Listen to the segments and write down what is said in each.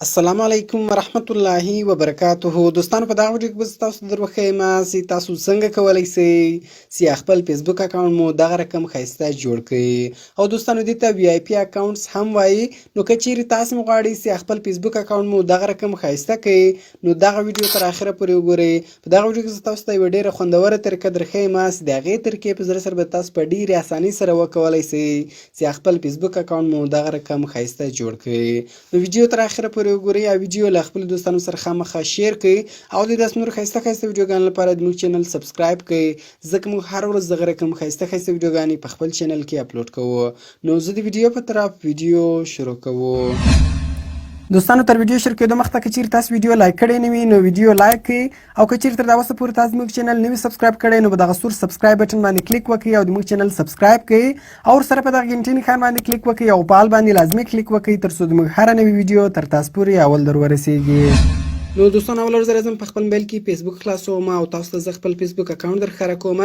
السلام علیکم ورحمت الله وبرکاته. دوستانو، په دغه ویډیو کې به تاسو در وښیم چې تاسو څنګه کولی شئ چې خپل فیسبوک اکاونټ مو دغه رقم ښایسته جوړ کړئ. او دوستانو، دې ته وی آی پي اکاونټس هم وایي. نو که چیرې تاسو هم غواړئ چې خپل فیسبوک اکاونټ مو دغه رقم ښایسته کړئ، نو دغه ویډیو تر اخره پورې وګورئ. په دغه ویډیو کې زه تاسو ته یوه ډېره خوندوره طریقه درښیم چې د هغې طریقې په ذریعه سره به تاسو په ډېرې اسانۍ سره وکولی شئ چې خپل فیسبوک اکاونټ مو دغه رقم ښایسته جوړ کړئ. نو ویډیو تر اخره پورې وګورئ او ویډیو له خپلو دوستانو سره خامخا شیر کړئ او د داسې نورو ښایسته ښایسته ویډیوګانو لپاره زموږ چینل سبسکرایب کړئ، ځکه موږ هره ورځ دغه رقم ښایسته ښایسته ویډیوګانې په خپل چینل کې اپلوډ کوو. نو زه د ویډیو په طرف ویډیو شروع کوو. دوستانو، تر ویډیو شروع کېدو مخته که چیرې تاسو ویډیو لایک کړی نه وي نو ویډیو لایک کړئ، او که چیرې تر دا وسه پورې تاسو زموږ چینل نه وي سبسکرایب کړی نو په دغه سور سبسکرایب بټن باندې کلیک وکړئ او زموږ چینل سبسکرایب کړئ، او ورسره په دغه غنټې نښان باندې کلیک وکړئ او په آل باندې لازمي کلیک وکړئ تر څو زموږ هره نوې ویډیو تر تاسو پورې اول در ورسیږي. نو دوستانو، اول ورځ راځم په خپل موبایل کې فیسبوک خلاصوم او تاسو ته زه خپل فیسبوک اکاونټ در ښکاره کوم.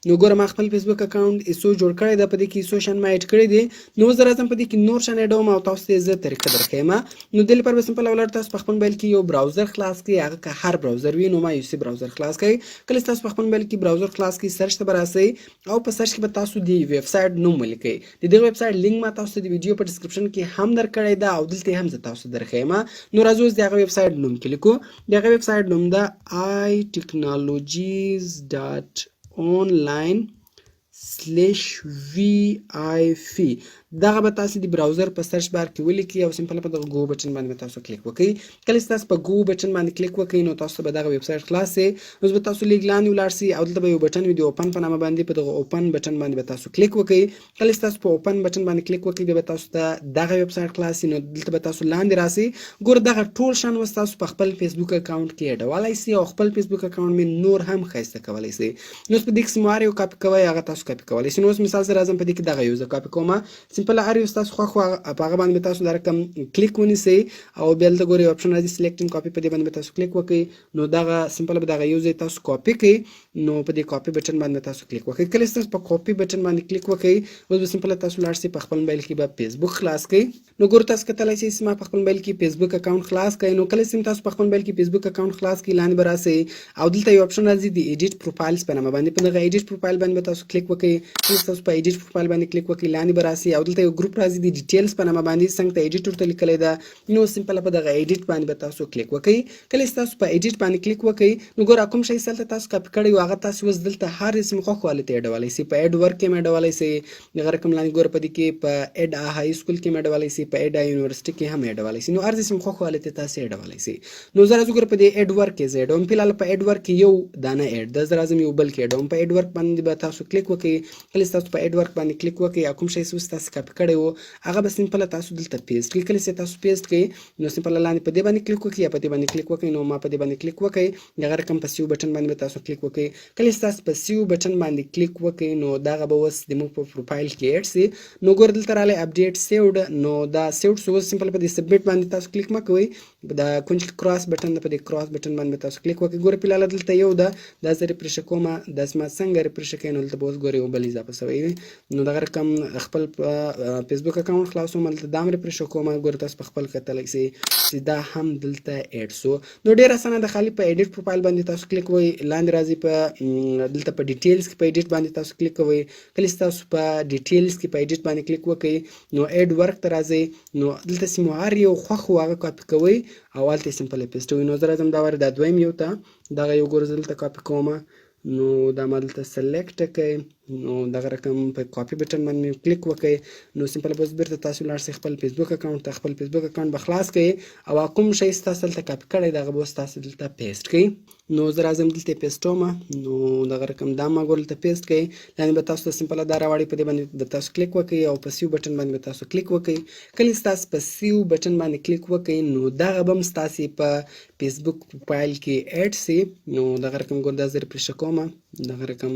نو ګوره، ما خپل فیسبوک اکاونټ ایسو جوړ کړی ده، په دې کې ایسو شیان ما ایډ کړي دي. نو زه راځم په دې کې نور شیان ایډوم او تاسو ته زه طریقه درښیم. نو دې لپاره به سمپل اول تاسو په خپل موبایل کې یو براوزر خلاص کړئ، هغه که هر براوزر وي نو ما یو سی براوزر خلاص کړئ. کله چې تاسو په خپل موبایل کې براوزر خلاص کړئ، سرچ ته به راسئ او په سرچ کې به تاسو د ویب سایټ نوم ولیکئ. د دغه ویب سایټ لینک ما تاسو ته د ویډیو په ډسکرپشن کې هم درکړی ده او دلته هم زه تاسو ته درښیم. نو راځو اوس د هغه ویب سایټ نوم کې لیکو. د هغه ویب سایټ نوم ده itechnologies.online/vip. دغه به تاسو د براوزر په سرچ بار کې ولیکئ او سمپل په دغه گو بټن باندې به تاسو کلیک وکړئ. کله چې تاسو په گو بټن باندې کلیک وکړئ نو تاسو به دغه ویب سایټ خلاص شي. نو به تاسو لیک لاندې ولاړ شئ او دلته به یو بټن وي د اوپن په نامه باندې، په دغه اوپن بټن باندې به تاسو کلیک وکړئ. کله چې تاسو په اوپن بټن باندې کلیک وکړئ بیا به تاسو ته دغه ویب سایټ خلاص شي. نو دلته به تاسو لاندې راسئ. ګوره، دغه ټول شیان اوس تاسو په خپل فیسبوک اکاونټ کې ایډولی شئ او خپل فیسبوک اکاونټ مې نور هم ښایسته کولی شئ. نو اوس په دې کې چې مو هر یو کاپي کوئ هغه تاسو کاپي کولی شئ. نو اوس مثال زه راځم په دې کې دغه یو زه کاپي کوم. سمپل هر یو ستاسو خوښ وي په هغه باندې به تاسو دا رقم کلیک ونیسئ او بیا دلته ګورئ اپشن راځي سلیکټ اینډ کاپي، په دې باندې به تاسو کلیک وکړئ. نو دغه سمپل به دغه یو ځای تاسو کاپي کړئ. نو په دې کاپي بټن باندې تاسو کلیک وکړئ. کله چې تاسو په کاپي بټن باندې کلیک وکړئ اوس به سمپل تاسو لاړ شئ په خپل موبایل کې به فیسبوک خلاص کړئ. نو ګوره، تاسو کتلی شئ چې ما په خپل موبایل کې فیسبوک اکاونټ خلاص کړئ. نو کله چې تاسو په خپل موبایل کې فیسبوک اکاونټ خلاص کړئ لاندې به راسئ او دلته یو اپشن راځي د ایډیټ پروفایلز په نامه باندې، په دغه ایډیټ پروفایل باندې به تاسو کلیک وکړئ. کله چې تاسو په ایډیټ پروفایل باندې کلیک وکړئ لاندې به راسئ او دلته یو ګروپ راځي د ډیټیلز په نامه باندې، څنګه ته ایډیټ ورته لیکلی ده. نو سمپل په دغه ایډیټ باندې به تاسو کلیک وکړئ. کله چې تاسو په ایډیټ باندې کلیک وکړئ نو ګوره، کوم شی هلته تاسو کاپي کړی و هغه تاسو اوس دلته هر اسم خوښ والي ته ایډولی شئ. په ایډ ورک کې هم ایډولی شئ، دغه رقم لاندې ګوره په دې کې په ایډ های سکول کې هم ایډولی شئ، په ایډ یونیورسټي کې هم ایډولی شئ. نو هر اسم خوښ والي ته تاسو ایډولی شئ. نو زه راځم ګوره په دې ایډ ورک کې زه ایډوم. فلحال په ایډ ورک کې یو دانه ایډ ده، زه راځم یو بل کې ایډوم. په ایډ ورک باندې به تاسو کلیک وکړئ. کله چې تاسو په ایډ ورک باندې کلیک وکړئ او کوم شی اوس تاسو کاپي کړی و هغه به سمپل تاسو دلته پیسټ کړئ. کله چې تاسو پیسټ کړئ نو سمپل لاندې په دې باندې کلیک وکړئ یا په دې باندې کلیک وکړئ. نو ما په دې باندې کلیک وکړئ، دغه رقم په سیو بټن باندې به تاسو کلیک وکړئ. کله چې تاسو په سیو بټن باندې کلیک وکړئ نو دغه به اوس زموږ په پروفایل کې ایډ شي. نو ګوره دلته راغلی اپډیټ سیوډ. نو دا سیوډ شو. اوس سمپل په دې سبمیټ باندې تاسو کلیک مه کوئ، دا کوم چې کراس بټن ده په دې کراس بټن باندې تاسو کلیک وکړئ. ګوره فلحال دلته یو ده، دا زه ریفرش کوم. داسې ما څنګه ریفرش کوئ نو دلته به اوس ګورئ یو بل اضافه شوی دی. نو دغه رقم خپل فیسبوک اکاونټ خلاصوم، هلته دا هم ریفرش کوم. ګوره تاسو په خپل کتلی شئ چې دا هم دلته ایډ شو. نو ډېر اسانه ده، خالي په ایډیټ پروفایل باندې تاسو کلیک کوئ، لاندې راځي په دلته په ډیټیلز کې په ایډیټ باندې تاسو کلیک کوئ. کله چې تاسو په ډیټیلز کې په ایډیټ باندې کلیک وکړئ نو ایډ ورک ته راځئ. نو دلته چې مو هر یو خوښ و هغه کاپي کوئ او هلته یې سمپل پیسټوئ. نو زه راځم دا وارې دا دویم یو ته دغه یو ګوره زه دلته کاپي کوم. نو دا ما دلته سلیکټ کړئ. نو دغه رقم په کاپي بټن باندې کلیک وکړئ. نو سمپل به اوس بیرته تاسو لاړ شئ خپل فیسبوک اکاونټ ته، خپل فیسبوک اکاونټ به خلاص کړئ او کوم شی چې تاسو دلته کاپي کړی دی هغه به اوس تاسو دلته پیسټ کړئ. نو زه راځم دلته یې پیسټوم. نو دغه رقم دا ما ګوره دلته پیسټ کړئ. لاندې به تاسو ته سمپله دا راوړئ، په دې باندې به تاسو کلیک وکړئ او په سیو بټن باندې به تاسو کلیک وکړئ. کله چې تاسو په سیو بټن باندې کلیک وکړئ نو دغه به هم ستاسې په فیسبوک پروفایل کې ایډ شي. نو دغه رقم ګوره دا زه ریفرش کوم. دغه رقم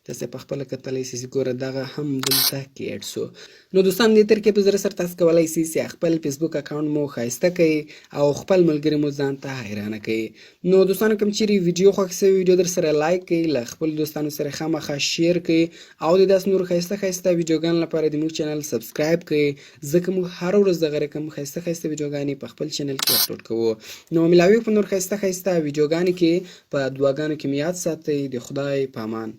تاسې په خپله کتلی سئ ګوره دغه هم دلته کې اډ سو. نو دوستان دې ترکیب په زړه سره تاسو کولی سئ چې خپل فیسبوک اکاونټ مو ښایسته کړئ او خپل ملګري مو ځان ته حیرانه کړئ. نو دوستانو کوم چیرې ویډیو خوښ سوی ویډیو در سره لایک کړئ، له خپلو دوستانو سره خامخا شیر کړئ او د داسې نورو ښایسته ښایسته ویډیوګانو لپاره د موږ چینل سبسکرایب کړئ، ځکه موږ هره ورځ دغه رقم ښایسته ښایسته ویډیوګانې په خپل چینل کې اپلوډ کوو. نو ملاوي په نور ښایسته ښایسته ویډیوګانو کې په دعاګانو کې مې یاد ساتئ. د خدای په امان.